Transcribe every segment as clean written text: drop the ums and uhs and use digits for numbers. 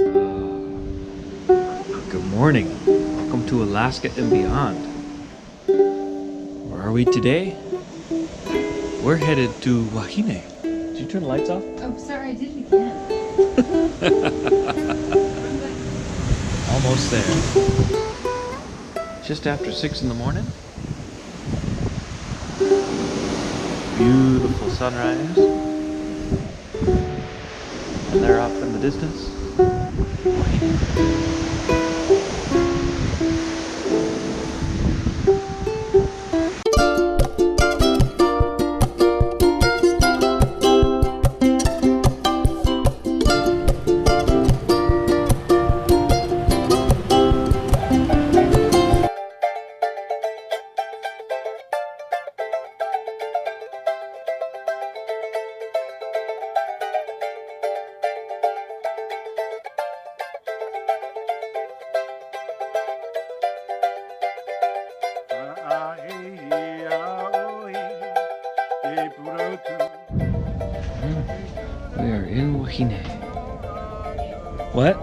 Good morning. Welcome to Alaska and beyond. Where are we today? We're headed to Huahine. Did you turn the lights off? Oh, sorry, I did it again. Almost there. Just after 6 in the morning. Beautiful sunrise. And they're off in the distance. We are in Huahine. What?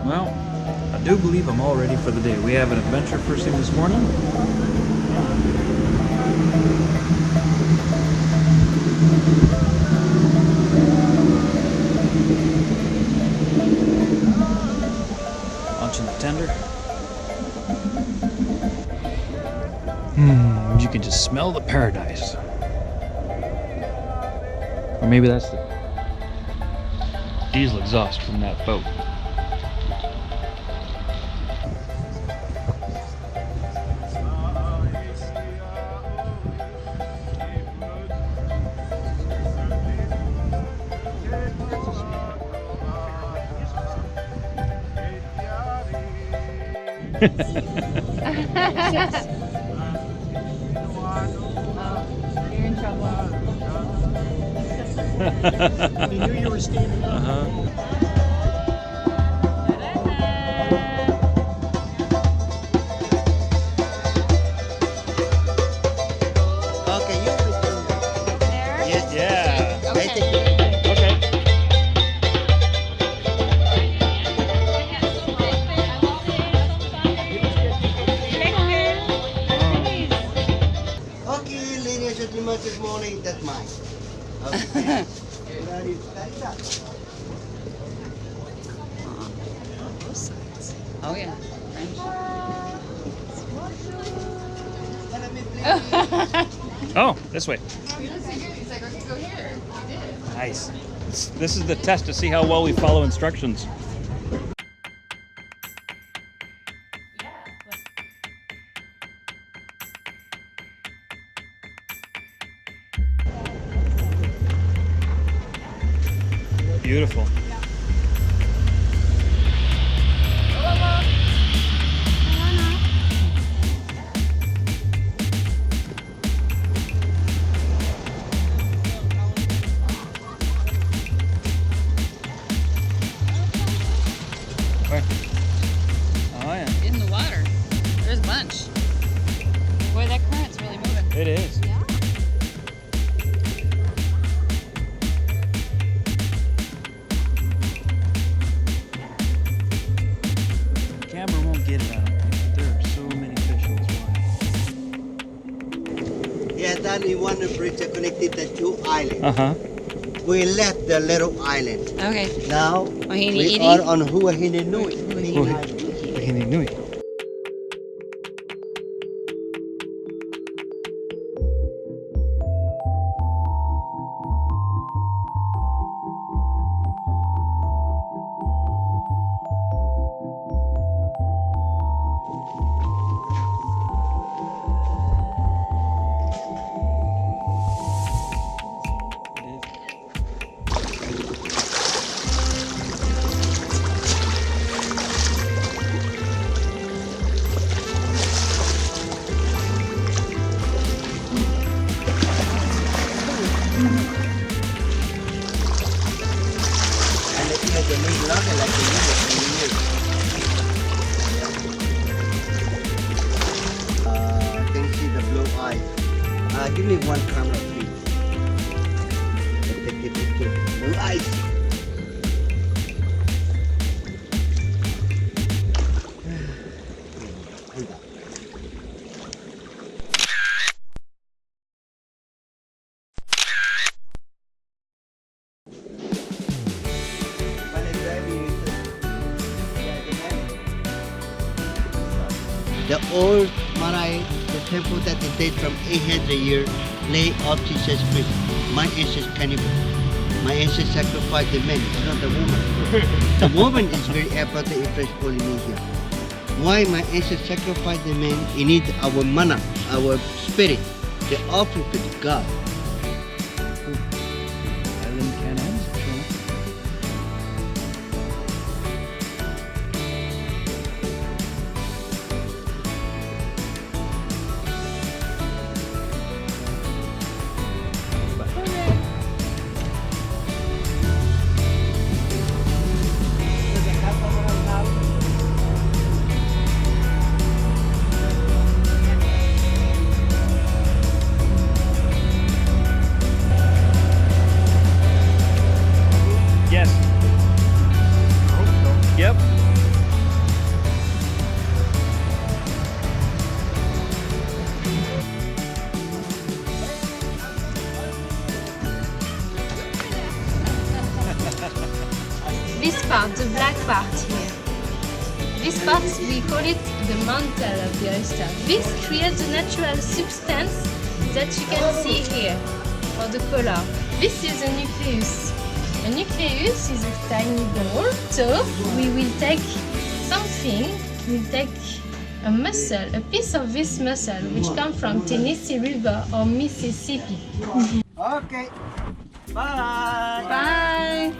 Well, I do believe I'm all ready for the day. We have an adventure first thing this morning. Launching the tender. You can just smell the paradise. Or maybe that's the diesel exhaust from that boat. Oh, you're in trouble. He knew you were standing up. Okay, you return. There? Yes. Yeah. I think you. Okay. Okay, ladies and gentlemen, good morning. That's mine. Okay. Ready? Oh, yeah. Oh, this way. He's like, okay, go here. You did. Nice. This is the test to see how well we follow instructions. Beautiful. Where? Oh yeah. In the water. There's a bunch. Boy, that current's really moving. It is. Yeah. The camera won't get it, I don't think. There are so many fish in this water. Yeah, that is one bridge that connected the two islands. Uh-huh. We left the little island. Okay. Now Huahine we Iti? are on Huahine Nui. Huahine Nui. like the can you see the blue eyes? Give me one camera, please. Take the picture. Blue eyes. The old Marae, the temple that is dated from 800 years, lay off Jesus Christ. My ancestors cannibal. My ancestors sacrificed the men, it's not the woman. The woman is very important in French Polynesia. Why my ancestors sacrificed the men? It needs our mana, our spirit, the offering to the God. Island Canaan. Yes. I hope so. Yep. This part, the black part here. This part, we call it the mantle of the oyster. This creates the natural substance that you can see here, for the color. This is a nucleus. A nucleus is a tiny ball, so we will take something, we'll take a mussel, a piece of this mussel, which comes from Tennessee River or Mississippi. Okay. Bye. Bye!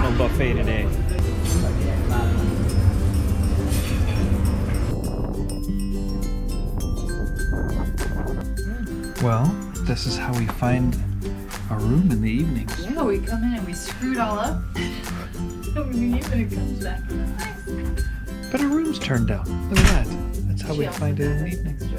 international buffet today. Well, this is how we find a room in the evenings. Yeah, we come in and we screw it all up. And we leave and it comes back. Nice. But our room's turned out. Look at that. That's how we Chill. find it in the evenings.